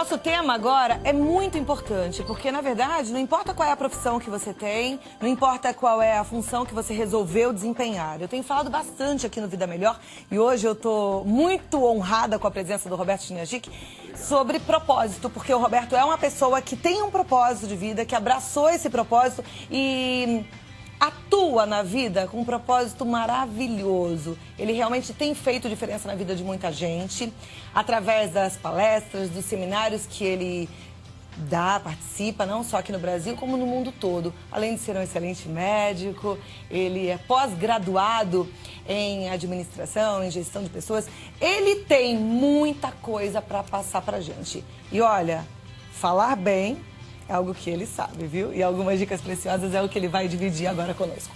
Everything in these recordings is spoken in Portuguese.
Nosso tema agora é muito importante, porque, na verdade, não importa qual é a profissão que você tem, não importa qual é a função que você resolveu desempenhar. Eu tenho falado bastante aqui no Vida Melhor e hoje eu estou muito honrada com a presença do Roberto Chiniagic sobre propósito, porque o Roberto é uma pessoa que tem um propósito de vida, que abraçou esse propósito e atua na vida com um propósito maravilhoso. Ele realmente tem feito diferença na vida de muita gente, através das palestras, dos seminários que ele dá, participa, não só aqui no Brasil, como no mundo todo. Além de ser um excelente médico, ele é pós-graduado em administração, em gestão de pessoas. Ele tem muita coisa para passar pra gente. E olha, falar bem é algo que ele sabe, viu? E algumas dicas preciosas é o que ele vai dividir agora conosco.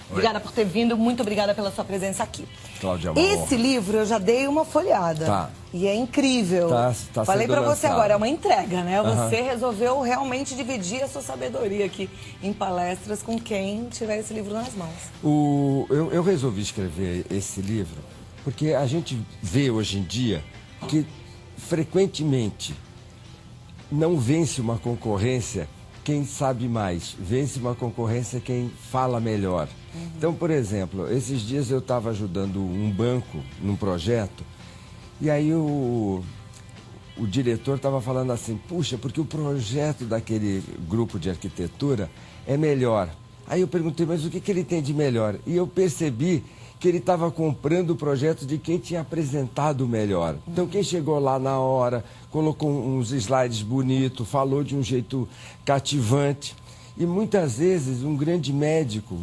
Obrigada por ter vindo, muito obrigada pela sua presença aqui. Cláudia, esse livro eu já dei uma folhada. Tá. E é incrível. Tá Falei pra você lançado. agora, é uma entrega, né? Você resolveu realmente dividir a sua sabedoria aqui em palestras com quem tiver esse livro nas mãos. Eu resolvi escrever esse livro porque a gente vê hoje em dia que frequentemente não vence uma concorrência quem sabe mais, vence uma concorrência quem fala melhor. Então, por exemplo, esses dias eu estava ajudando um banco num projeto e aí o diretor estava falando assim, puxa, porque o projeto daquele grupo de arquitetura é melhor. Aí eu perguntei, mas o que ele tem de melhor? E eu percebi que ele estava comprando o projeto de quem tinha apresentado melhor. Então, quem chegou lá na hora, colocou uns slides bonitos, falou de um jeito cativante. E muitas vezes um grande médico,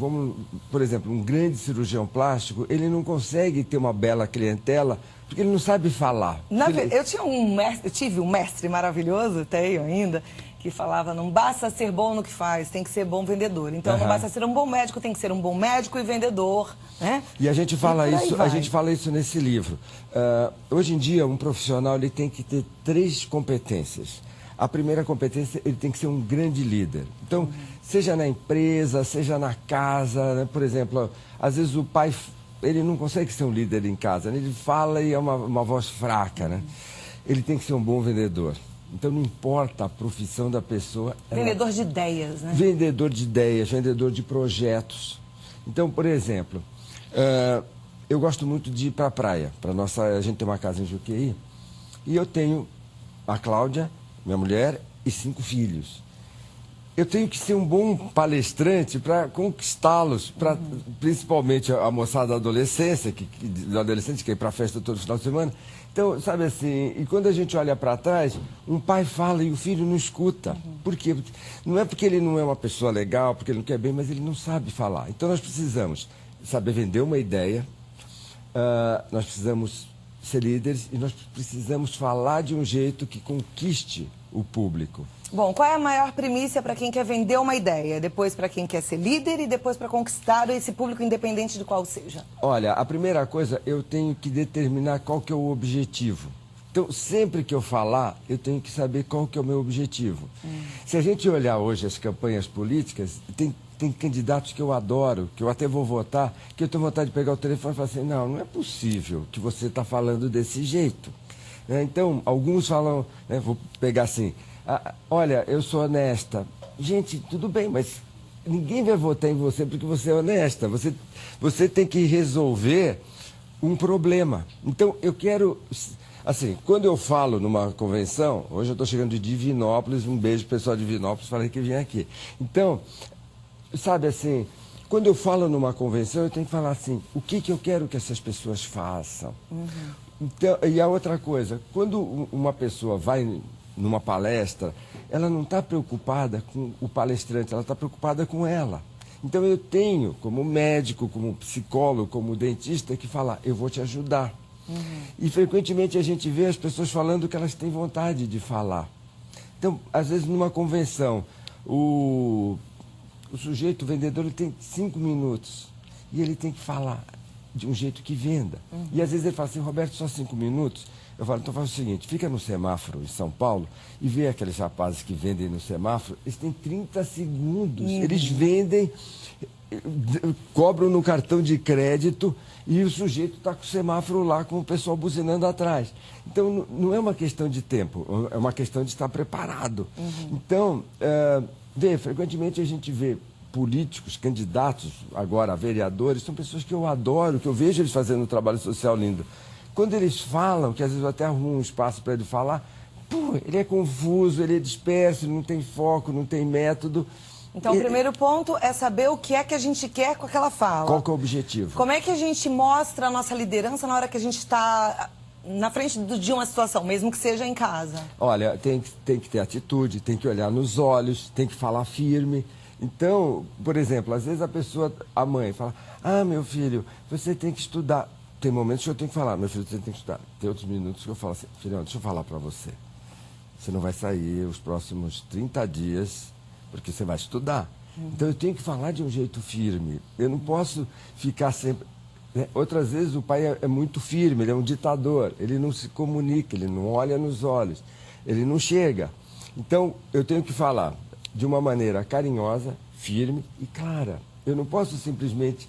por exemplo, um grande cirurgião plástico, ele não consegue ter uma bela clientela porque ele não sabe falar. Eu tive um mestre maravilhoso, tenho ainda, que falava, não basta ser bom no que faz, tem que ser bom vendedor. Então, não basta ser um bom médico, tem que ser um bom médico e vendedor, né? E a gente fala isso nesse livro. Hoje em dia, um profissional ele tem que ter 3 competências. A primeira competência, ele tem que ser um grande líder. Então, seja na empresa, seja na casa, né? Por exemplo, às vezes o pai, ele não consegue ser um líder em casa, né? Ele fala e é uma voz fraca, né? Ele tem que ser um bom vendedor. Então, não importa a profissão da pessoa. Vendedor de ideias, né? Vendedor de ideias, vendedor de projetos. Então, por exemplo, eu gosto muito de ir para a praia. A gente tem uma casa em Juqueí e eu tenho a Cláudia, minha mulher, e 5 filhos. Eu tenho que ser um bom palestrante para conquistá-los, principalmente a moçada da adolescência, que quer ir para a festa todo final de semana. Então, sabe assim, e quando a gente olha para trás, um pai fala e o filho não escuta. Por quê? Não é porque ele não é uma pessoa legal, porque ele não quer bem, mas ele não sabe falar. Então, nós precisamos saber vender uma ideia, nós precisamos ser líderes e nós precisamos falar de um jeito que conquiste o público. Bom, qual é a maior primícia para quem quer vender uma ideia? Depois para quem quer ser líder e depois para conquistar esse público independente de qual seja? Olha, a primeira coisa, eu tenho que determinar qual que é o objetivo. Então, sempre que eu falar, eu tenho que saber qual que é o meu objetivo. Se a gente olhar hoje as campanhas políticas, tem candidatos que eu adoro, que eu até vou votar, que eu tenho vontade de pegar o telefone e falar assim, não é possível que você está falando desse jeito. Então, alguns falam, vou pegar assim, olha, eu sou honesta. Gente, tudo bem, mas ninguém vai votar em você porque você é honesta. Você tem que resolver um problema. Então, eu quero... Assim, quando eu falo numa convenção, hoje eu estou chegando de Divinópolis, um beijo pessoal de Divinópolis, falei que vim aqui. Então, sabe assim, quando eu falo numa convenção, eu tenho que falar assim, o que eu quero que essas pessoas façam. Então, e a outra coisa, quando uma pessoa vai numa palestra, ela não está preocupada com o palestrante, ela está preocupada com ela. Então eu tenho, como médico, como psicólogo, como dentista, que falar, eu vou te ajudar. E frequentemente a gente vê as pessoas falando que elas têm vontade de falar. Então, às vezes numa convenção, o sujeito, o vendedor, ele tem 5 minutos e ele tem que falar de um jeito que venda. E às vezes ele fala assim, Roberto, só 5 minutos? Eu falo, então faz o seguinte, fica no semáforo em São Paulo e vê aqueles rapazes que vendem no semáforo, eles têm 30 segundos, eles vendem cobram no cartão de crédito e o sujeito está com o semáforo lá com o pessoal buzinando atrás. Então, não é uma questão de tempo, é uma questão de estar preparado. Então, frequentemente a gente vê políticos, candidatos, agora vereadores, são pessoas que eu adoro, que eu vejo eles fazendo um trabalho social lindo. Quando eles falam, que às vezes eu até arrumo um espaço para ele falar, ele é confuso, ele é disperso, ele não tem foco, não tem método. Então, o primeiro ponto é saber o que é que a gente quer com aquela fala. Qual que é o objetivo? Como é que a gente mostra a nossa liderança na hora que a gente está na frente de uma situação, mesmo que seja em casa? Olha, tem que ter atitude, tem que olhar nos olhos, tem que falar firme. Então, por exemplo, às vezes a mãe fala, meu filho, você tem que estudar. Tem momentos que eu tenho que falar, meu filho, você tem que estudar. Tem outros minutos que eu falo assim, filhão, deixa eu falar para você. Você não vai sair os próximos 30 dias porque você vai estudar. Então eu tenho que falar de um jeito firme. Eu não posso ficar sempre... Outras vezes o pai é muito firme, ele é um ditador. Ele não se comunica, ele não olha nos olhos, ele não chega. Então eu tenho que falar de uma maneira carinhosa, firme e clara. Eu não posso simplesmente...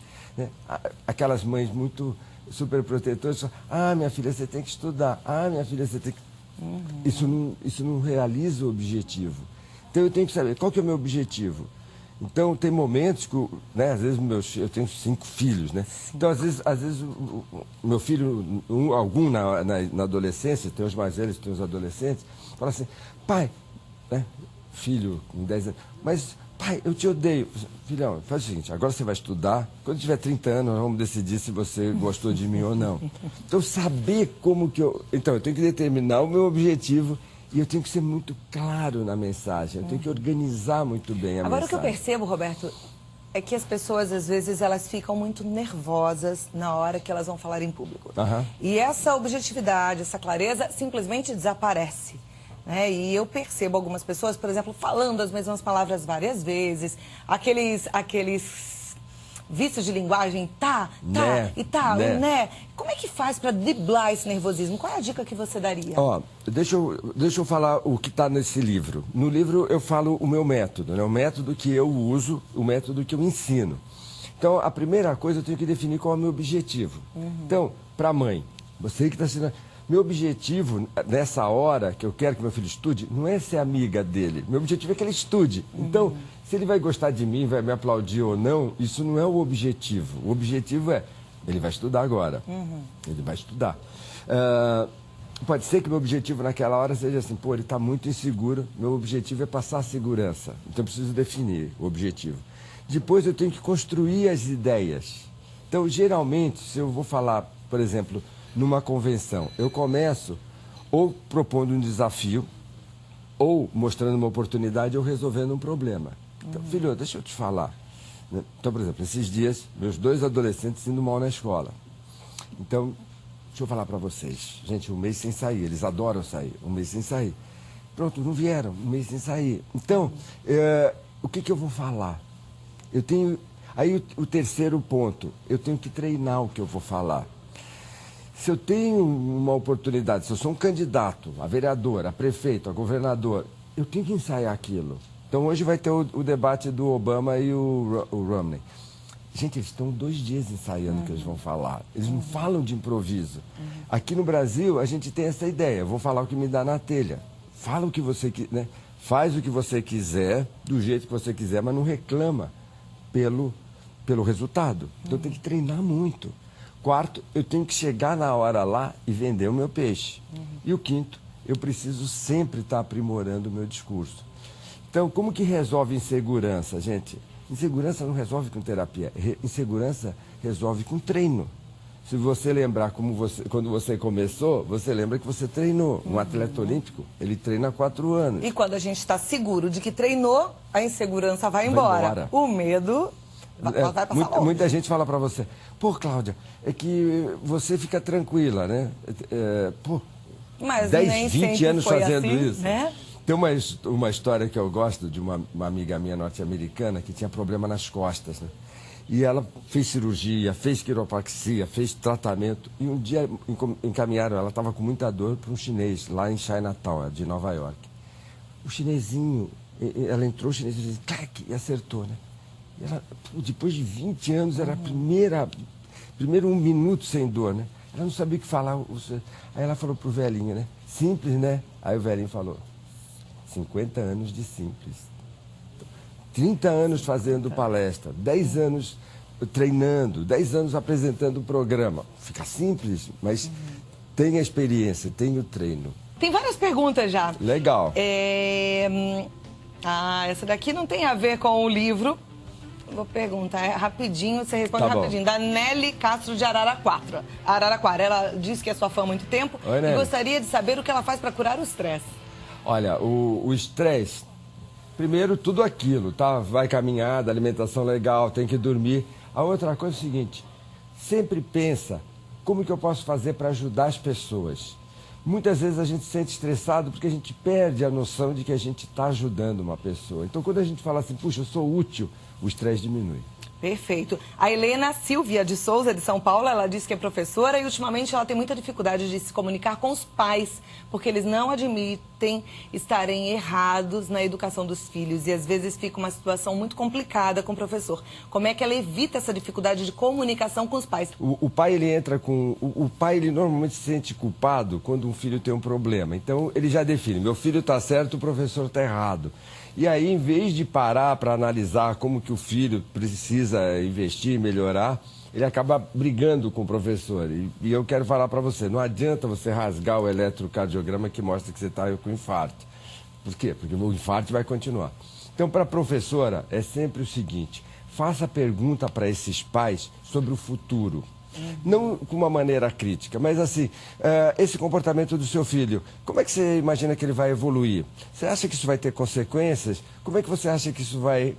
aquelas mães muito superprotetoras, minha filha, você tem que estudar. Minha filha, você tem que... Isso não realiza o objetivo. Então eu tenho que saber qual que é o meu objetivo. Então tem momentos que, às vezes eu tenho 5 filhos, né? Então às vezes o meu filho, algum na adolescência, tem os mais velhos, tem os adolescentes, fala assim, pai, filho com 10 anos, mas pai, eu te odeio. Filhão, faz o seguinte, agora você vai estudar, quando tiver 30 anos, nós vamos decidir se você gostou de mim ou não. Então saber como que Então eu tenho que determinar o meu objetivo. E eu tenho que ser muito claro na mensagem, eu tenho que organizar muito bem a mensagem. Agora, o que eu percebo, Roberto, é que as pessoas, às vezes, elas ficam muito nervosas na hora que elas vão falar em público. E essa objetividade, essa clareza, simplesmente desaparece. E eu percebo algumas pessoas, por exemplo, falando as mesmas palavras várias vezes, aqueles vícios de linguagem, né? Como é que faz para driblar esse nervosismo? Qual é a dica que você daria? Deixa eu falar o que está nesse livro. No livro eu falo o meu método, o método que eu uso, o método que eu ensino. Então, a primeira coisa eu tenho que definir qual é o meu objetivo. Então, para a mãe, você que está ensinando... Meu objetivo, nessa hora que eu quero que meu filho estude, não é ser amiga dele. Meu objetivo é que ele estude. Então, se ele vai gostar de mim, vai me aplaudir ou não, isso não é o objetivo. O objetivo é, ele vai estudar agora. Ele vai estudar. Pode ser que meu objetivo naquela hora seja assim, ele está muito inseguro, meu objetivo é passar a segurança. Então, eu preciso definir o objetivo. Depois, eu tenho que construir as ideias. Então, geralmente, se eu vou falar, por exemplo... Numa convenção, eu começo ou propondo um desafio, ou mostrando uma oportunidade, ou resolvendo um problema. Então, filho, deixa eu te falar. Então, por exemplo, esses dias, meus 2 adolescentes indo mal na escola. Então, deixa eu falar para vocês. Gente, um mês sem sair, eles adoram sair, um mês sem sair. Pronto, não vieram, um mês sem sair. Então, o que eu vou falar? Eu tenho... Aí, o terceiro ponto, eu tenho que treinar o que eu vou falar. Se eu tenho uma oportunidade, se eu sou um candidato a vereador, a prefeito, a governador, eu tenho que ensaiar aquilo. Então hoje vai ter o debate do Obama e o Romney. Gente, eles estão 2 dias ensaiando o que eles vão falar. Eles não falam de improviso. Aqui no Brasil, a gente tem essa ideia. Eu vou falar o que me dá na telha. Fala o que você quiser, faz o que você quiser, do jeito que você quiser, mas não reclama pelo resultado. Então tem que treinar muito. 4, eu tenho que chegar na hora lá e vender o meu peixe. E o 5º, eu preciso sempre estar aprimorando o meu discurso. Então, como que resolve insegurança, gente? Insegurança não resolve com terapia. Insegurança resolve com treino. Se você lembrar quando você começou, você lembra que você treinou. Um atleta olímpico, ele treina há 4 anos. E quando a gente está seguro de que treinou, a insegurança vai embora. O medo... vai passar longe. Muita gente fala para você, Cláudia, é que você fica tranquila, né? Mas 10, 20 anos fazendo assim, isso. Né? Tem uma história que eu gosto de uma amiga minha norte-americana que tinha problema nas costas, né? E ela fez cirurgia, fez quiropraxia, fez tratamento. E um dia encaminharam, ela estava com muita dor para um chinês, lá em Chinatown, de Nova York. O chinesinho, ela entrou, o chinesinho, clac, e acertou, né? Ela, depois de 20 anos, era primeiro 1 minuto sem dor, né? Ela não sabia o que falar. Aí ela falou pro velhinho, né? Simples, né? Aí o velhinho falou, 50 anos de simples. 30 anos fazendo palestra, 10 anos treinando, 10 anos apresentando o programa. Fica simples, mas tem a experiência, tem o treino. Tem várias perguntas já. Legal. Essa daqui não tem a ver com o livro. Vou perguntar, rapidinho, você responde rapidinho. Da Nelly Castro de Araraquara. Ela diz que é sua fã há muito tempo. Oi, e gostaria de saber o que ela faz para curar o estresse. Olha, o estresse, primeiro tudo aquilo, tá? Vai caminhada, alimentação legal, tem que dormir. A outra coisa é o seguinte, sempre pensa, como que eu posso fazer para ajudar as pessoas? Muitas vezes a gente se sente estressado porque a gente perde a noção de que a gente está ajudando uma pessoa. Então, quando a gente fala assim, puxa, eu sou útil, o estresse diminui. Perfeito. A Helena Silvia de Souza, de São Paulo, ela diz que é professora e ultimamente ela tem muita dificuldade de se comunicar com os pais, porque eles não admitem estarem errados na educação dos filhos e às vezes fica uma situação muito complicada com o professor. Como é que ela evita essa dificuldade de comunicação com os pais? O pai, ele entra com... O pai, ele normalmente se sente culpado quando um filho tem um problema. Então, ele já define, meu filho está certo, o professor está errado. E aí, em vez de parar para analisar como que o filho precisa investir, melhorar, ele acaba brigando com o professor. E eu quero falar para você, não adianta você rasgar o eletrocardiograma que mostra que você está com infarto. Por quê? Porque o infarto vai continuar. Então, para a professora, é sempre o seguinte, faça pergunta para esses pais sobre o futuro. Não com uma maneira crítica, mas assim, esse comportamento do seu filho, como é que você imagina que ele vai evoluir? Você acha que isso vai ter consequências? Como é que você acha que isso vai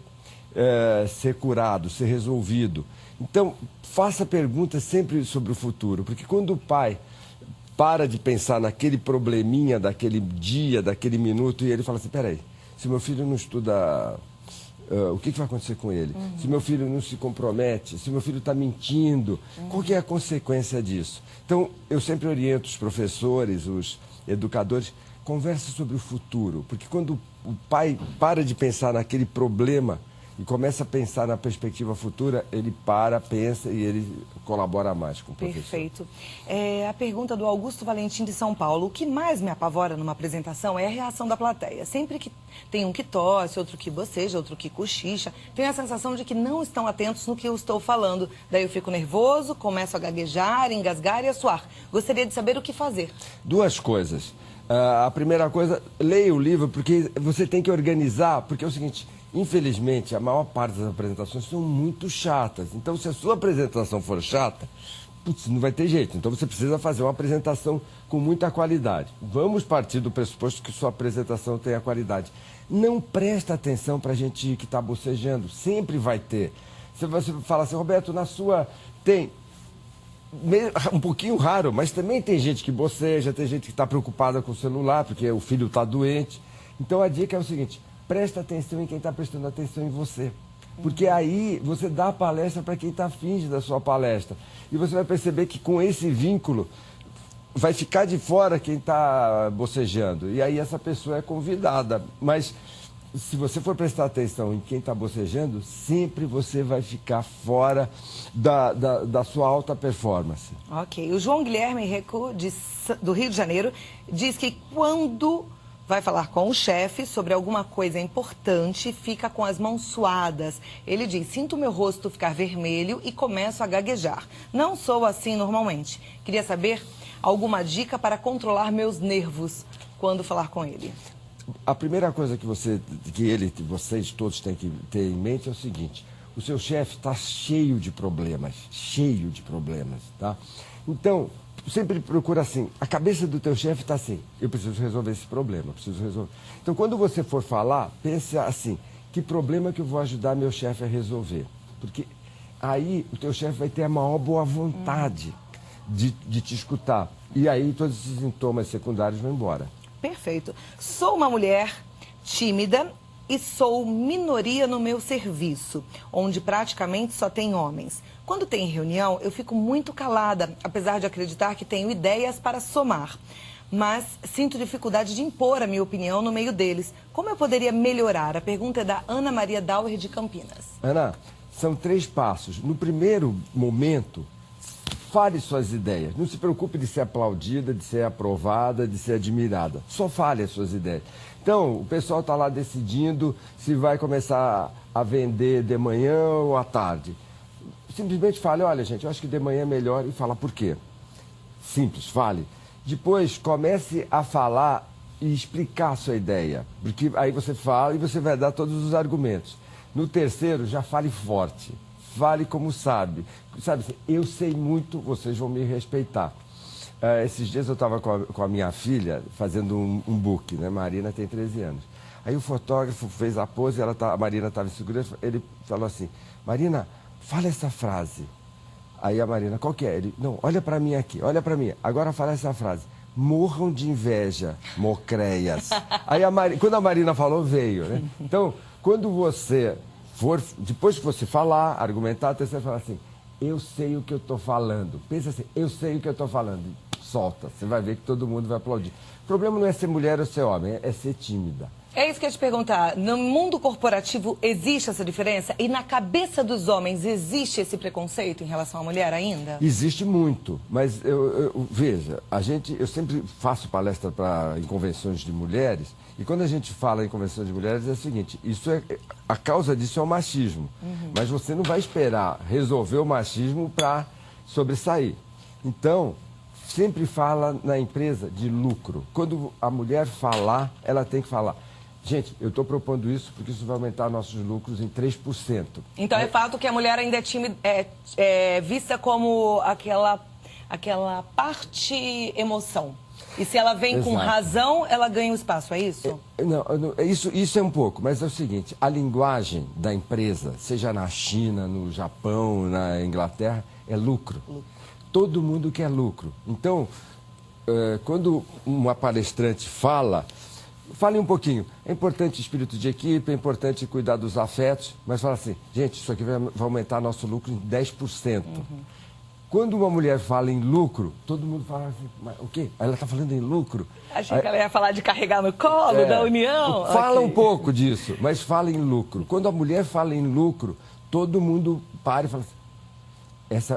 ser curado, ser resolvido? Então, faça perguntas sempre sobre o futuro, porque quando o pai para de pensar naquele probleminha daquele dia, daquele minuto, e ele fala assim, peraí, se meu filho não estuda... o que vai acontecer com ele? Se meu filho não se compromete, se meu filho está mentindo, qual que é a consequência disso? Então, eu sempre oriento os professores, os educadores, conversa sobre o futuro, porque quando o pai para de pensar naquele problema e começa a pensar na perspectiva futura, ele pensa e ele colabora mais com o professor. Perfeito. A pergunta do Augusto Valentim de São Paulo. O que mais me apavora numa apresentação é a reação da plateia. Sempre que tem um que tosse, outro que boceja, outro que cochicha, tenho a sensação de que não estão atentos no que eu estou falando. Daí eu fico nervoso, começo a gaguejar, engasgar e a suar. Gostaria de saber o que fazer. Duas coisas. A primeira coisa, leia o livro, porque você tem que organizar, porque é o seguinte... Infelizmente, a maior parte das apresentações são muito chatas. Então, se a sua apresentação for chata, putz, não vai ter jeito. Então, você precisa fazer uma apresentação com muita qualidade. Vamos partir do pressuposto que sua apresentação tenha qualidade. Não presta atenção para a gente que está bocejando. Sempre vai ter. Você fala assim, Roberto, na sua tem... Um pouquinho raro, mas também tem gente que boceja, tem gente que está preocupada com o celular, porque o filho está doente. Então, a dica é o seguinte... Presta atenção em quem está prestando atenção em você. Porque aí você dá a palestra para quem está afim da sua palestra. E você vai perceber que com esse vínculo vai ficar de fora quem está bocejando. E aí essa pessoa é convidada. Mas se você for prestar atenção em quem está bocejando, sempre você vai ficar fora da sua alta performance. Ok. O João Guilherme Reco, do Rio de Janeiro, diz que quando... vai falar com o chefe sobre alguma coisa importante, fica com as mãos suadas. Ele diz, sinto meu rosto ficar vermelho e começo a gaguejar. Não sou assim normalmente. Queria saber alguma dica para controlar meus nervos quando falar com ele. A primeira coisa que vocês todos têm que ter em mente é o seguinte, o seu chefe está cheio de problemas, tá? Então... sempre procura assim, a cabeça do teu chefe está assim, eu preciso resolver esse problema, Então, quando você for falar, pense assim, que problema que eu vou ajudar meu chefe a resolver? Porque aí o teu chefe vai ter a maior boa vontade de te escutar. E aí todos esses sintomas secundários vão embora. Perfeito. Sou uma mulher tímida e sou minoria no meu serviço, onde praticamente só tem homens. Quando tem reunião, eu fico muito calada, apesar de acreditar que tenho ideias para somar. mas sinto dificuldade de impor a minha opinião no meio deles. Como eu poderia melhorar? A pergunta é da Ana Maria Dauer, de Campinas. Ana, são 3 passos. No primeiro momento, fale suas ideias. Não se preocupe de ser aplaudida, de ser aprovada, de ser admirada. Só fale as suas ideias. Então, o pessoal está lá decidindo se vai começar a vender de manhã ou à tarde. Simplesmente fale, olha, gente, eu acho que de manhã é melhor, e fala por quê. Simples, fale. Depois, comece a falar e explicar a sua ideia. Porque aí você fala e você vai dar todos os argumentos. No terceiro, já fale forte. Fale como sabe. Sabe, eu sei muito, vocês vão me respeitar. Esses dias eu estava com a minha filha fazendo um book, né? Marina tem 13 anos. Aí o fotógrafo fez a pose, a Marina estava em segurança, ele falou assim, Marina, fala essa frase. Aí a Marina, qual que é? Ele, não, olha para mim aqui, olha para mim. Agora fala essa frase. Morram de inveja, mocreias. Aí quando a Marina falou, veio, né? Então, quando você for, depois que você falar, argumentar, você fala assim, eu sei o que eu estou falando. Pensa assim, eu sei o que eu estou falando. Solta, você vai ver que todo mundo vai aplaudir. O problema não é ser mulher ou ser homem, é ser tímida. É isso que eu ia te perguntar. No mundo corporativo existe essa diferença? E na cabeça dos homens existe esse preconceito em relação à mulher ainda? Existe muito, mas veja, eu sempre faço palestra em convenções de mulheres, e quando a gente fala em convenções de mulheres é o seguinte, a causa disso é o machismo, mas você não vai esperar resolver o machismo para sobressair. Então, sempre fala na empresa de lucro. Quando a mulher falar, ela tem que falar. Gente, eu estou propondo isso porque isso vai aumentar nossos lucros em 3%. Então é fato que a mulher ainda é tímida, é vista como aquela parte emoção. E se ela vem com razão, ela ganha o espaço, é isso? Isso é um pouco, mas é o seguinte, a linguagem da empresa, seja na China, no Japão, na Inglaterra, é lucro. Todo mundo quer lucro. Então, quando uma palestrante fale um pouquinho. É importante o espírito de equipe, é importante cuidar dos afetos, mas fala assim, gente, isso aqui vai aumentar nosso lucro em 10%. Quando uma mulher fala em lucro, todo mundo fala assim, mas o quê? Ela está falando em lucro? Achei que ela ia falar de carregar no colo, da união. Fala um pouco disso, mas fala em lucro. Quando a mulher fala em lucro, todo mundo para e fala assim,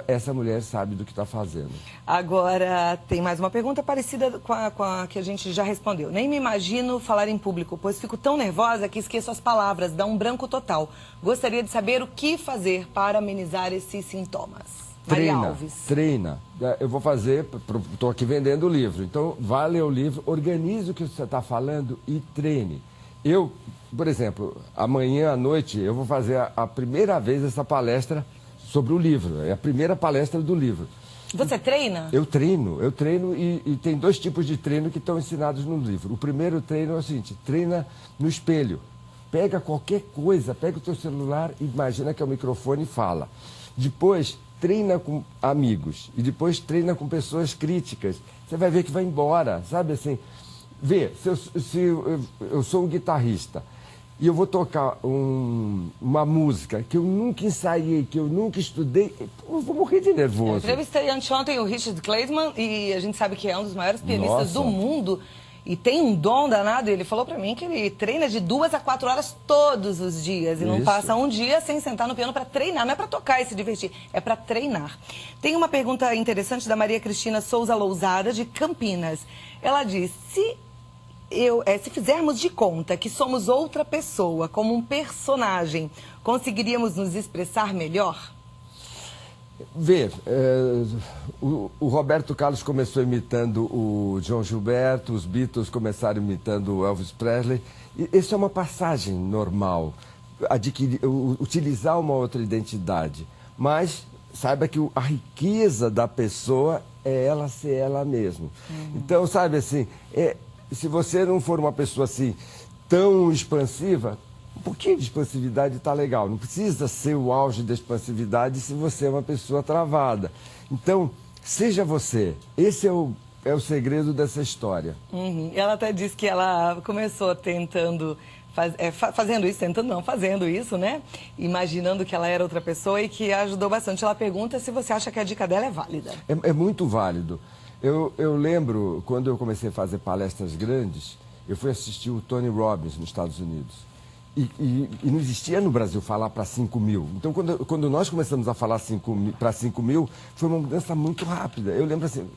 essa mulher sabe do que está fazendo. Agora, tem mais uma pergunta parecida com a que a gente já respondeu. Nem me imagino falar em público, pois fico tão nervosa que esqueço as palavras, dá um branco total. Gostaria de saber o que fazer para amenizar esses sintomas. Maria Alves. Treina. Eu vou fazer, estou aqui vendendo o livro, então vá ler o livro, organize o que você está falando e treine. Eu, por exemplo, amanhã à noite, eu vou fazer a primeira vez essa palestra sobre o livro. É a primeira palestra do livro. Você treina? Eu treino e tem 2 tipos de treino que estão ensinados no livro. O primeiro treino é o seguinte, treina no espelho. Pega qualquer coisa, pega o teu celular, imagina que é o microfone e fala. Depois, treina com amigos e depois treina com pessoas críticas. Você vai ver que vai embora, sabe assim? Vê, se eu sou um guitarrista, e eu vou tocar uma música que eu nunca ensaiei, que eu nunca estudei, eu vou morrer de nervoso. Eu entrevistei anteontem o Richard Kleiman e a gente sabe que é um dos maiores pianistas do mundo e tem um dom danado. E ele falou pra mim que ele treina de 2 a 4 horas todos os dias e não passa um dia sem sentar no piano para treinar. Não é para tocar e se divertir, é para treinar. Tem uma pergunta interessante da Maria Cristina Souza Lousada, de Campinas. Ela diz, se fizermos de conta que somos outra pessoa, como um personagem, conseguiríamos nos expressar melhor? Vê, o Roberto Carlos começou imitando o João Gilberto, os Beatles começaram imitando o Elvis Presley. Isso é uma passagem normal, utilizar uma outra identidade. Mas saiba que a riqueza da pessoa é ela ser ela mesma. Então, sabe assim, se você não for uma pessoa assim tão expansiva, um pouquinho de expansividade está legal. Não precisa ser o auge da expansividade se você é uma pessoa travada. Então, seja você. Esse é o segredo dessa história. Ela até disse que ela começou tentando, fazendo isso, né? Imaginando que ela era outra pessoa e que ajudou bastante. Ela pergunta se você acha que a dica dela é válida. É muito válido. Eu lembro, quando eu comecei a fazer palestras grandes, eu fui assistir o Tony Robbins nos Estados Unidos. E não existia no Brasil falar para 5 mil. Então, quando nós começamos a falar para 5 mil, foi uma mudança muito rápida. Eu lembro assim,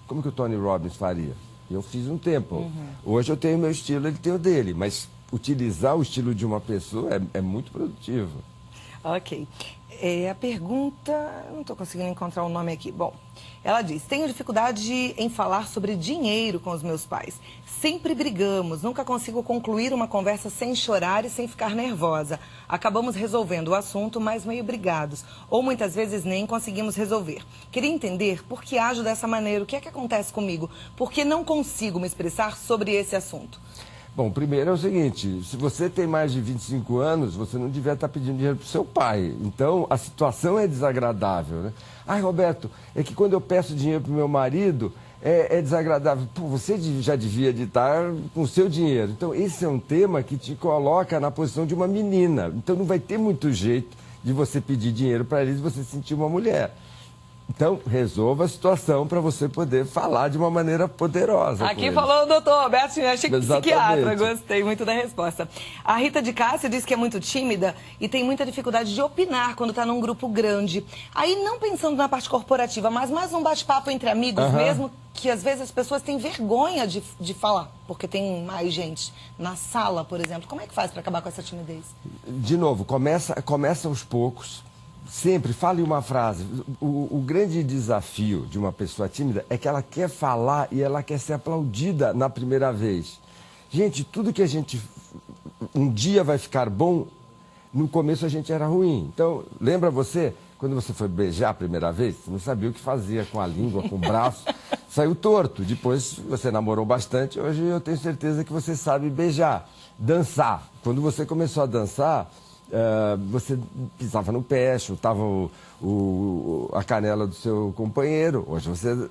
como que o Tony Robbins faria? Eu fiz um tempo. Hoje eu tenho o meu estilo, ele tem o dele. Mas utilizar o estilo de uma pessoa é muito produtivo. Ok. A pergunta, não estou conseguindo encontrar o nome aqui. Bom, ela diz, tenho dificuldade em falar sobre dinheiro com os meus pais. Sempre brigamos, nunca consigo concluir uma conversa sem chorar e sem ficar nervosa. Acabamos resolvendo o assunto, mas meio brigados. Ou muitas vezes nem conseguimos resolver. Queria entender por que ajo dessa maneira, o que é que acontece comigo? Por que não consigo me expressar sobre esse assunto? Bom, primeiro é o seguinte, se você tem mais de 25 anos, você não devia estar pedindo dinheiro para o seu pai. Então, a situação é desagradável, né? Ai, Roberto, é que quando eu peço dinheiro para o meu marido, é desagradável. Pô, você já devia de estar com o seu dinheiro. Então, esse é um tema que te coloca na posição de uma menina. Então, não vai ter muito jeito de você pedir dinheiro para eles e você se sentir uma mulher. Então, resolva a situação para você poder falar de uma maneira poderosa. Aqui falou o doutor Roberto, achei que psiquiatra, Exatamente. gostei muito da resposta. A Rita de Cássia diz que é muito tímida e tem muita dificuldade de opinar quando está num grupo grande. Aí, não pensando na parte corporativa, mas mais um bate-papo entre amigos mesmo, que às vezes as pessoas têm vergonha de falar, porque tem mais gente na sala, por exemplo. Como é que faz para acabar com essa timidez? De novo, começa aos poucos. Sempre fale uma frase. O grande desafio de uma pessoa tímida é que ela quer falar e ela quer ser aplaudida na primeira vez. Gente, tudo que a gente um dia vai ficar bom, no começo a gente era ruim. Então, lembra você, quando você foi beijar a primeira vez, você não sabia o que fazia com a língua, com o braço, saiu torto. Depois você namorou bastante, hoje eu tenho certeza que você sabe beijar. Dançar. Quando você começou a dançar, você pisava no pé, chutava a canela do seu companheiro. Hoje você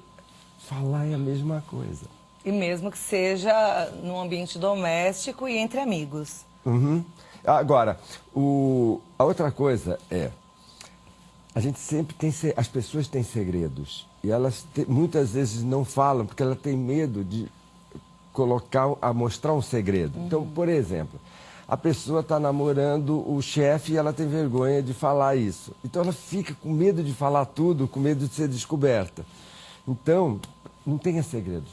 falar é a mesma coisa. E mesmo que seja num ambiente doméstico e entre amigos. Agora, a outra coisa é, a gente sempre tem, as pessoas têm segredos. E elas muitas vezes não falam porque elas têm medo de mostrar um segredo. Então, por exemplo, a pessoa está namorando o chefe e ela tem vergonha de falar isso. Então ela fica com medo de falar tudo, com medo de ser descoberta. Então, não tenha segredo.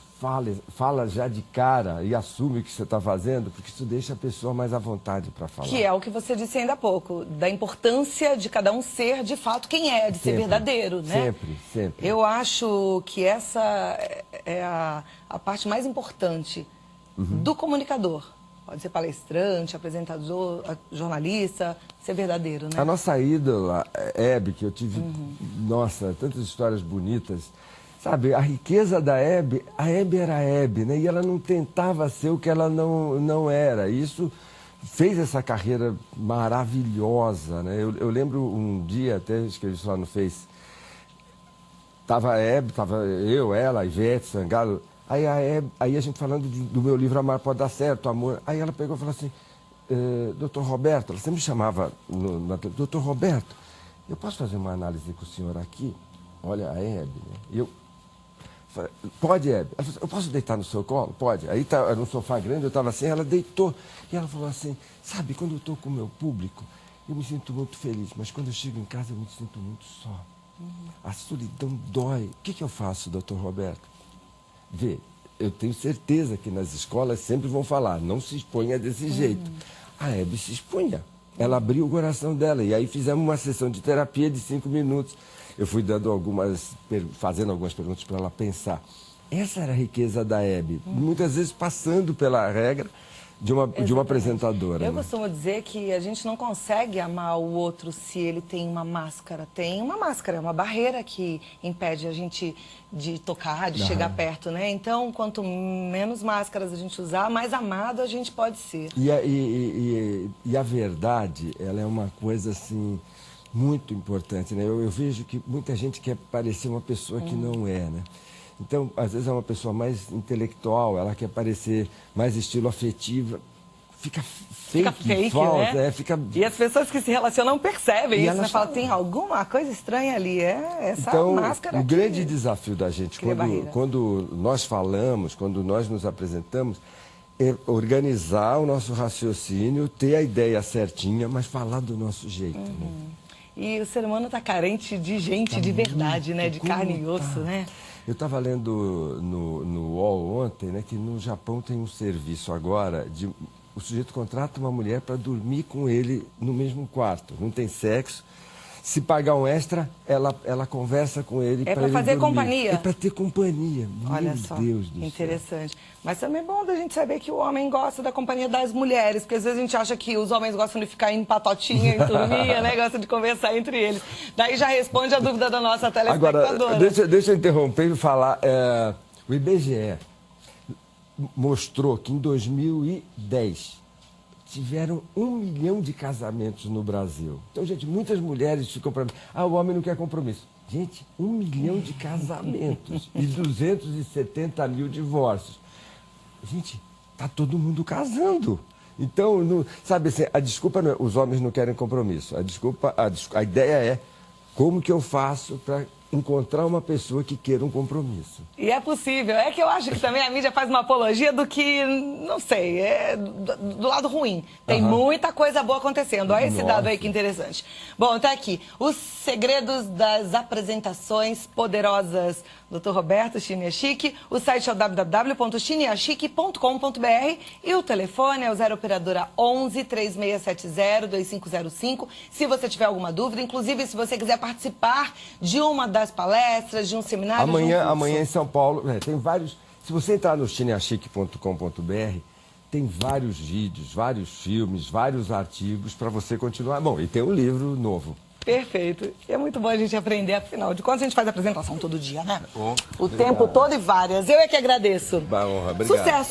Fala já de cara e assume o que você está fazendo, porque isso deixa a pessoa mais à vontade para falar. Que é o que você disse ainda há pouco, da importância de cada um ser de fato quem é, de ser verdadeiro, né? Sempre, sempre. Eu acho que essa é a parte mais importante do comunicador. Pode ser palestrante, apresentador, jornalista, ser verdadeiro, né? A nossa ídola, Hebe, que eu tive, nossa, tantas histórias bonitas. Sabe, a riqueza da Hebe, a Hebe era a Hebe, né? E ela não tentava ser o que ela não era. E isso fez essa carreira maravilhosa, né? Eu lembro um dia, até escrevi isso lá no Face, tava a Hebe, tava eu, ela, a Ivete Sangalo. Aí a gente falando do meu livro Amar Pode Dar Certo, Amor. Aí ela pegou e falou assim, doutor Roberto, ela sempre me chamava doutor Roberto, eu posso fazer uma análise com o senhor aqui? Olha, a Hebe, né? E eu falei, pode, Hebe? Ela falou assim, eu posso deitar no seu colo? Pode. Aí era um sofá grande, eu estava assim, ela deitou. E ela falou assim, sabe, quando eu estou com o meu público, eu me sinto muito feliz, mas quando eu chego em casa eu me sinto muito só. A solidão dói. O que eu faço, doutor Roberto? Vê, eu tenho certeza que nas escolas sempre vão falar, não se exponha desse jeito. A Hebe se expunha. Ela abriu o coração dela. E aí fizemos uma sessão de terapia de 5 minutos. Eu fui fazendo algumas perguntas para ela pensar. Essa era a riqueza da Hebe. Muitas vezes passando pela regra de uma apresentadora. Eu costumo dizer que a gente não consegue amar o outro se ele tem uma máscara. Tem uma máscara, é uma barreira que impede a gente de tocar, de chegar perto, né? Então, quanto menos máscaras a gente usar, mais amado a gente pode ser. E a verdade, ela é uma coisa, assim, muito importante, né? Eu vejo que muita gente quer parecer uma pessoa que não é, né? Então, às vezes é uma pessoa mais intelectual, ela quer parecer mais estilo afetivo, fica Fica fake, falsa, né? Fica... E as pessoas que se relacionam percebem isso, né? Falam, falam... tem alguma coisa estranha ali, essa então, máscara o aqui. grande desafio da gente, quando nós falamos, quando nós nos apresentamos, é organizar o nosso raciocínio, ter a ideia certinha, mas falar do nosso jeito, né? E o ser humano está carente de gente de verdade, né? De carne e osso, né? Eu estava lendo no UOL ontem, né, que no Japão tem um serviço agora de o sujeito contrata uma mulher para dormir com ele no mesmo quarto. Não tem sexo. Se pagar um extra, ela conversa com ele para ele fazer dormir. companhia? É para ter companhia. Olha Meu só, Deus do céu. interessante. Mas também é bom da gente saber que o homem gosta da companhia das mulheres, porque às vezes a gente acha que os homens gostam de ficar em patotinha, em turminha, né? Gostam de conversar entre eles. Daí já responde a dúvida da nossa telespectadora. Agora, deixa eu interromper e falar. O IBGE mostrou que em 2010 tiveram 1 milhão de casamentos no Brasil. Então, gente, muitas mulheres ficam para mim, o homem não quer compromisso. Gente, 1 milhão de casamentos e 270 mil divórcios. Gente, tá todo mundo casando. Então, sabe assim, a desculpa não é, os homens não querem compromisso. A ideia é como que eu faço para encontrar uma pessoa que queira um compromisso. E é possível. É que eu acho que também a mídia faz uma apologia do que, não sei, do lado ruim. Tem muita coisa boa acontecendo. Olha esse dado aí que interessante. Bom, tá aqui. Os segredos das apresentações poderosas. Dr. Roberto Chiniachique. O site é o www.chiniachique.com.br e o telefone é o 0 operadora 11 3670 2505. Se você tiver alguma dúvida, inclusive se você quiser participar de uma das palestras, de um seminário. Amanhã em São Paulo, tem vários. Se você entrar no chiniachique.com.br, tem vários vídeos, vários filmes, vários artigos para você continuar. Bom, e tem um livro novo. Perfeito. E é muito bom a gente aprender, afinal de contas, a gente faz apresentação todo dia, né? O tempo todo e várias. Eu é que agradeço. Honra, obrigado. Sucesso!